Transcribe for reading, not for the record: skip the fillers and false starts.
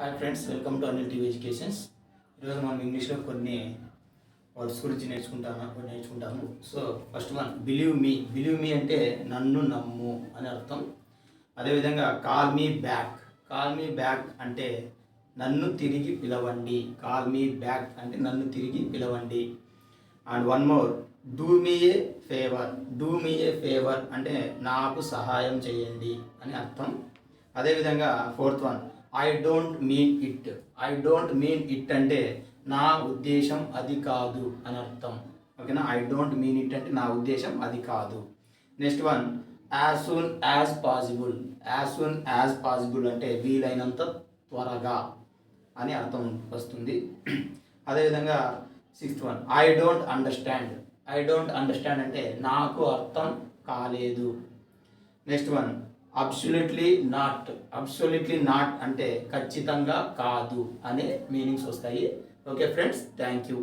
Hi friends, welcome to Anil TV educations. ఈరోజు మనం ఇంగ్లీష్లో కొన్ని వర్డ్స్ గురించి నేర్చుకుంటాము. So first one, believe me అంటే నన్ను నమ్ము అని అర్థం. అదేవిధంగా కాల్ మీ బ్యాక్ అంటే నన్ను తిరిగి పిలవండి. కాల్ మీ బ్యాక్ అంటే నన్ను తిరిగి పిలవండి. And one more, do me A favour అంటే నాకు సహాయం చేయండి అని అర్థం. అదేవిధంగా fourth one, I don't mean it అంటే నా ఉద్దేశం అది కాదు అని అర్థం. ఓకేనా, ఐ డోంట్ మీన్ ఇట్ అంటే నా ఉద్దేశం అది కాదు. Next one, as soon as possible అంటే వీలైనంత త్వరగా అని అర్థం వస్తుంది. అదేవిధంగా sixth one, I don't understand అంటే నాకు అర్థం కాలేదు. నెక్స్ట్ వన్, అబ్సల్యూట్లీ నాట్ అంటే ఖచ్చితంగా కాదు అనే మీనింగ్స్ వస్తాయి. Okay friends, thank you.